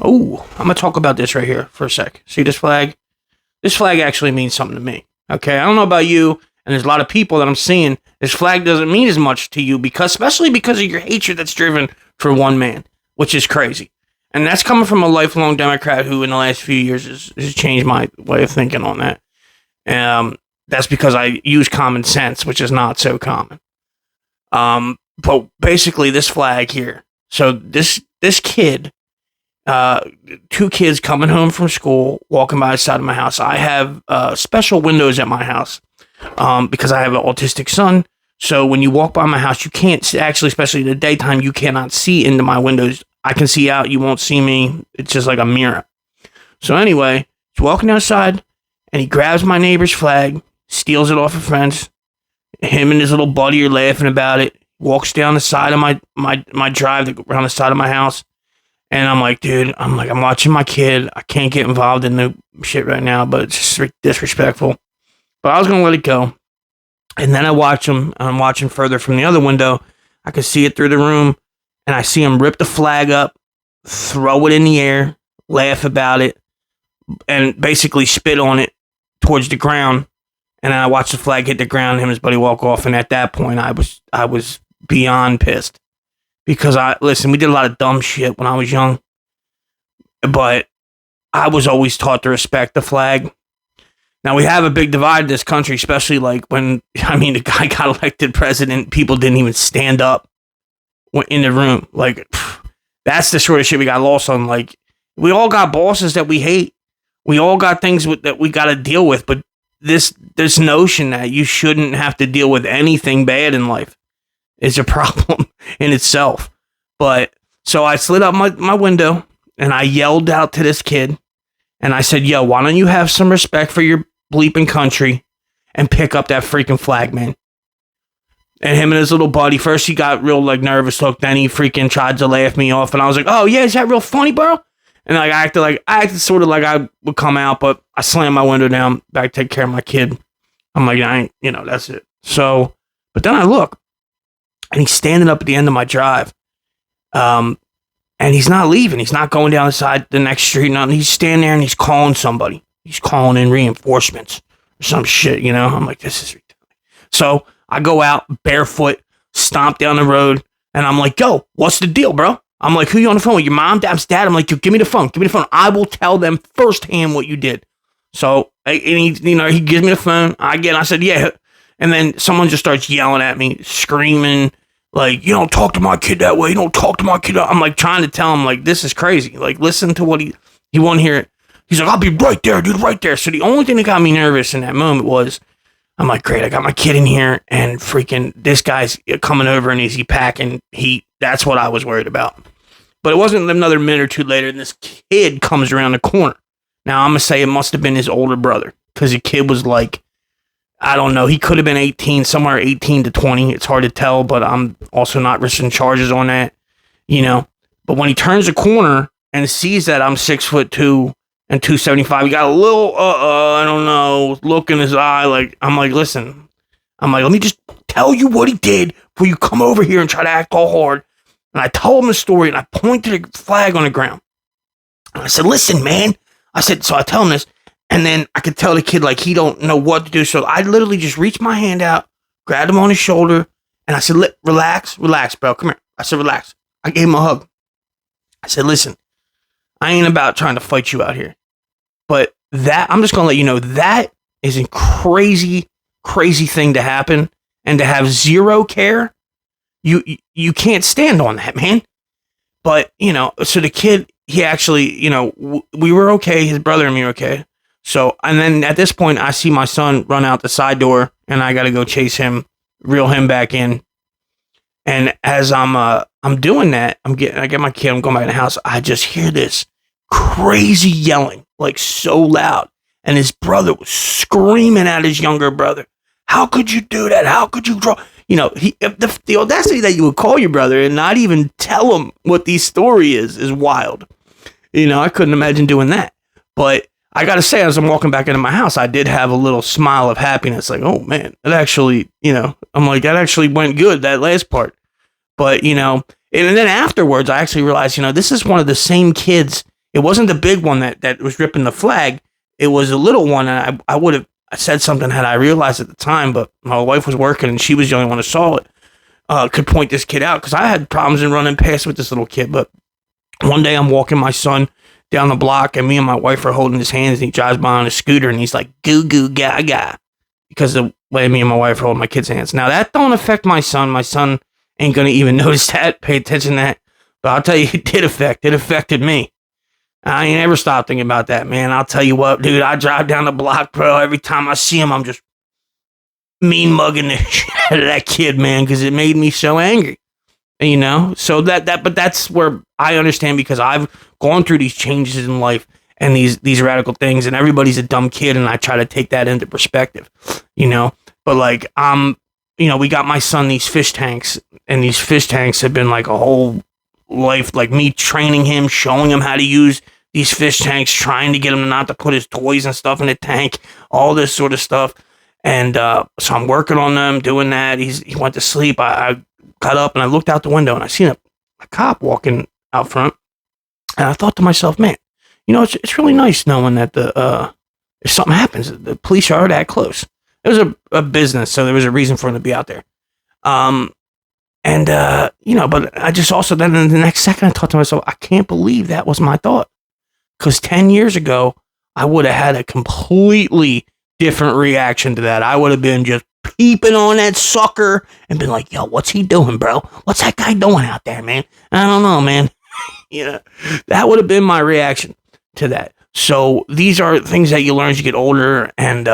Oh, I'm gonna talk about this right here for a sec. See this flag? This flag actually means something to me. Okay, I don't know about you, and there's a lot of people that I'm seeing. This flag doesn't mean as much to you especially because of your hatred that's driven for one man, which is crazy. And that's coming from a lifelong Democrat who, in the last few years, has changed my way of thinking on that. That's because I use common sense, which is not so common. But basically, this flag here. So this kid, two kids coming home from school, walking by the side of my house. I have special windows at my house because I have an autistic son. So when you walk by my house, you can't actually, especially in the daytime, you cannot see into my windows. I can see out. You won't see me. It's just like a mirror. So anyway, he's walking outside and he grabs my neighbor's flag, steals it off a fence. Him and his little buddy are laughing about it. Walks down the side of my drive, around the side of my house. And I'm like, dude, I'm watching my kid. I can't get involved in the shit right now, but it's just disrespectful. But I was going to let it go. And then I watch him. I'm watching further from the other window. I can see it through the room. And I see him rip the flag up, throw it in the air, laugh about it, and basically spit on it towards the ground. And then I watched the flag hit the ground, him and his buddy walk off. And at that point, I was beyond pissed. Because we did a lot of dumb shit when I was young. But I was always taught to respect the flag. Now, we have a big divide in this country, especially like when, the guy got elected president, people didn't even stand up in the room. Like, that's the sort of shit we got lost on. Like, we all got bosses that we hate. We all got things that we got to deal with. But this notion that you shouldn't have to deal with anything bad in life is a problem in itself. But so I slid up my window and I yelled out to this kid and I said, yo, why don't you have some respect for your bleeping country and pick up that freaking flag, man? And him and his little buddy, first he got real like nervous look, then he freaking tried to laugh me off, and I was like, oh yeah, is that real funny, bro? And like I acted sort of like I would come out, but I slammed my window down, back to take care of my kid. I'm like, I ain't, that's it. So, but then I look, and he's standing up at the end of my drive, and he's not leaving. He's not going down the next street, nothing. He's standing there and he's calling somebody. He's calling in reinforcements or some shit, I'm like, this is ridiculous. So I go out barefoot, stomp down the road, and I'm like, yo, what's the deal, bro? I'm like, who you on the phone with? Your mom, dad's dad? I'm like, yo, give me the phone. I will tell them firsthand what you did. So, he gives me the phone. I said, yeah. And then someone just starts yelling at me, screaming, like, you don't talk to my kid that way. You don't talk to my kid. I'm like trying to tell him, like, this is crazy. Like, listen to what he won't hear it. He's like, I'll be right there, dude, right there. So the only thing that got me nervous in that moment was, I'm like, great, I got my kid in here, and freaking this guy's coming over, and is he packing heat? That's what I was worried about. But it wasn't another minute or two later, and this kid comes around the corner. Now, I'm going to say it must have been his older brother, because the kid was like, I don't know, he could have been 18, somewhere 18 to 20. It's hard to tell, but I'm also not risking charges on that, But when he turns the corner and sees that I'm 6'2" and 275, he got a little, I don't know, look in his eye. Like, I'm like, listen, let me just tell you what he did before you come over here and try to act all hard. And I told him the story, and I pointed the flag on the ground. And I said, listen, man. So I tell him this, and then I could tell the kid, like, he don't know what to do. So I literally just reached my hand out, grabbed him on his shoulder, and I said, relax, bro. Come here. I said, relax. I gave him a hug. I said, listen, I ain't about trying to fight you out here. But I'm just going to let you know, that is a crazy, crazy thing to happen. And to have zero care, you can't stand on that, man. But, so the kid, he actually, we were okay. His brother and me were okay. So, and then at this point, I see my son run out the side door, and I got to go chase him, reel him back in. And as I'm doing that, I get my kid, I'm going back in the house. I just hear this crazy yelling, like so loud. And his brother was screaming at his younger brother. How could you do that? How could you draw? The audacity that you would call your brother and not even tell him what the story is wild. I couldn't imagine doing that. But I got to say, as I'm walking back into my house, I did have a little smile of happiness. Like, oh man, that actually, I'm like, that actually went good, that last part. But, and then afterwards, I actually realized, this is one of the same kids It wasn't the big one that was ripping the flag. It was a little one, and I would have said something had I realized at the time, but my wife was working, and she was the only one who saw it. Could point this kid out, because I had problems in running past with this little kid. But one day I'm walking my son down the block, and me and my wife are holding his hands, and he drives by on a scooter, and he's like, goo goo gaga, because the way me and my wife are holding my kids' hands. Now, that don't affect my son. My son ain't going to even notice that, pay attention to that. But I'll tell you, it affected me. I ain't ever stopped thinking about that, man. I'll tell you what, dude, I drive down the block, bro. Every time I see him, I'm just mean mugging the shit out of that kid, man, because it made me so angry. You know? So but that's where I understand, because I've gone through these changes in life and these radical things, and everybody's a dumb kid, and I try to take that into perspective, you know? But like, you know, we got my son these fish tanks, and these fish tanks have been like a whole life, like me training him, showing him how to use these fish tanks, trying to get him not to put his toys and stuff in the tank, all this sort of stuff. And so I'm working on them, doing that. He went to sleep. I got up and I looked out the window, and I seen a cop walking out front. And I thought to myself, man, you know, it's really nice knowing that if something happens, the police are that close. It was a business, so there was a reason for him to be out there. You know, but I just also, then in the next second, I thought to myself, I can't believe that was my thought. Because 10 years ago, I would have had a completely different reaction to that. I would have been just peeping on that sucker and been like, yo, what's he doing, bro? What's that guy doing out there, man? I don't know, man. Yeah, that would have been my reaction to that. So these are things that you learn as you get older, and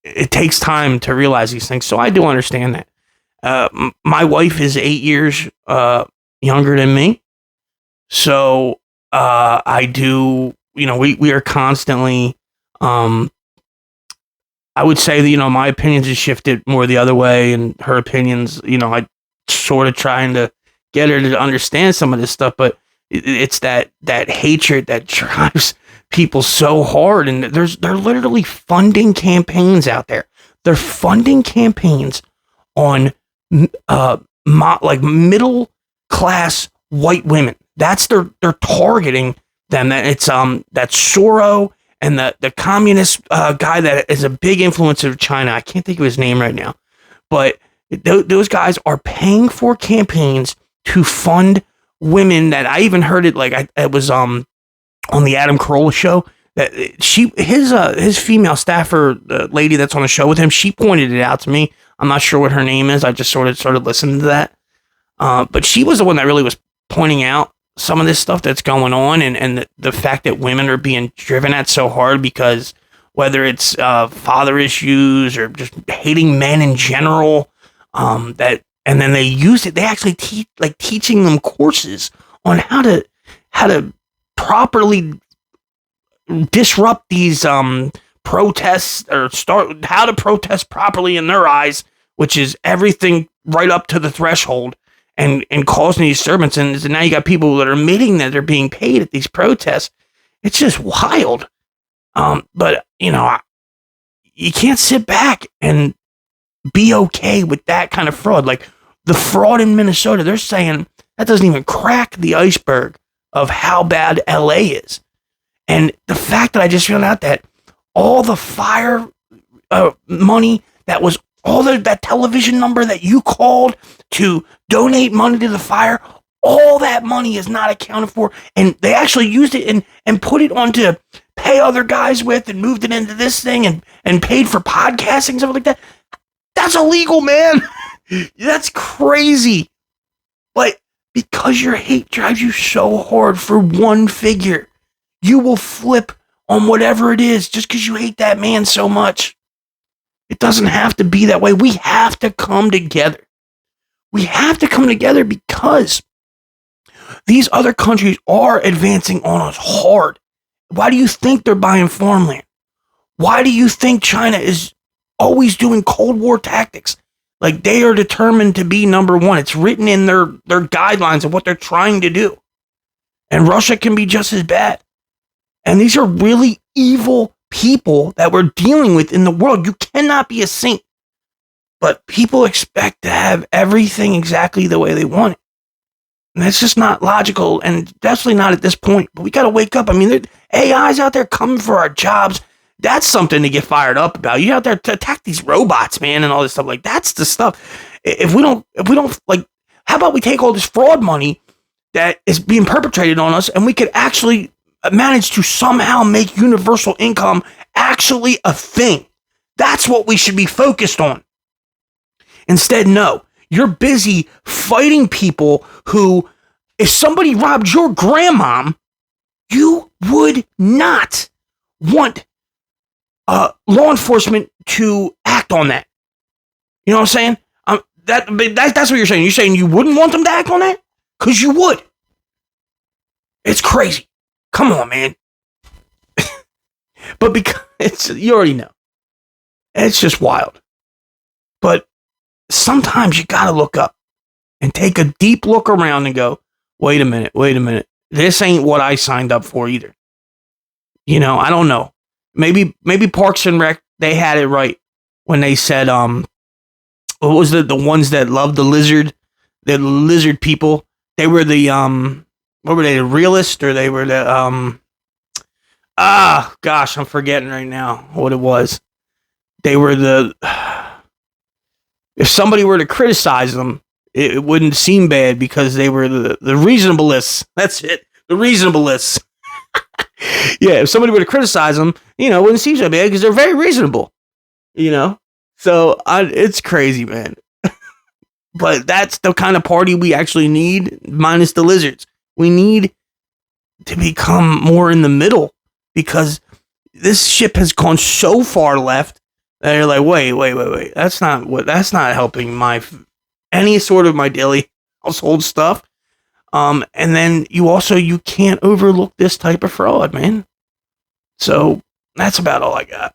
it takes time to realize these things. So I do understand that. My wife is 8 years younger than me. So I do, you know, we are constantly, I would say that, you know, my opinions have shifted more the other way, and her opinions, you know, I sort of trying to get her to understand some of this stuff, but it's that hatred that drives people so hard. And they're literally funding campaigns out there. They're funding campaigns on like middle class white women. That's they're targeting them. That it's that Soros and the communist guy that is a big influencer of China. I can't think of his name right now, but those guys are paying for campaigns to fund women. That I even heard it, like it was on the Adam Carolla show, that his female staffer, the lady that's on the show with him, she pointed it out to me. I'm not sure what her name is. I just sort of started listening to that. But she was the one that really was pointing out some of this stuff that's going on, and the fact that women are being driven at so hard, because whether it's father issues or just hating men in general, and then they use it. They actually teaching them courses on how to properly disrupt these protests, or start how to protest properly in their eyes, which is everything right up to the threshold, and causing these disturbance. And now you got people that are admitting that they're being paid at these protests. It's just wild. But you know, you can't sit back and be okay with that kind of fraud. Like the fraud in Minnesota, they're saying that doesn't even crack the iceberg of how bad LA is. And the fact that I just found out that all the fire money that was all that television number that you called to donate money to the fire, all that money is not accounted for. And they actually used it and put it on to pay other guys with, and moved it into this thing, and paid for podcasting, stuff like that. That's illegal, man. That's crazy. But because your hate drives you so hard for one figure, you will flip on whatever it is just because you hate that man so much. It doesn't have to be that way. We have to come together. We have to come together because these other countries are advancing on us hard. Why do you think they're buying farmland? Why do you think China is always doing Cold War tactics? Like, they are determined to be number one. It's written in their guidelines of what they're trying to do. And Russia can be just as bad. And these are really evil people that we're dealing with in the world. You cannot be a saint. But people expect to have everything exactly the way they want it. And that's just not logical, and definitely not at this point. But we got to wake up. I mean, AI's out there coming for our jobs. That's something to get fired up about. You out there to attack these robots, man, and all this stuff. Like, that's the stuff. If we don't, like, how about we take all this fraud money that is being perpetrated on us, and we could actually manage to somehow make universal income actually a thing? That's what we should be focused on. Instead, no. You're busy fighting people who, if somebody robbed your grandmom, you would not want law enforcement to act on that. You know what I'm saying? That's what you're saying. You're saying you wouldn't want them to act on that? Because you would. It's crazy. Come on, man. But because you already know. It's just wild. But sometimes you gotta look up and take a deep look around and go, wait a minute. This ain't what I signed up for either. You know, I don't know. Maybe Parks and Rec, they had it right when they said, what was the ones that loved the lizard people? They were the, what were they, the realist, or they were the, gosh, I'm forgetting right now what it was. They were if somebody were to criticize them, it wouldn't seem bad because they were the reasonableists. That's it. The reasonableists. Yeah, if somebody were to criticize them, you know, it wouldn't seem so bad because they're very reasonable. You know? So, it's crazy, man. But that's the kind of party we actually need, minus the lizards. We need to become more in the middle because this ship has gone so far left that you're like, wait. That's not helping any sort of my daily household stuff. And then you can't overlook this type of fraud, man. So that's about all I got.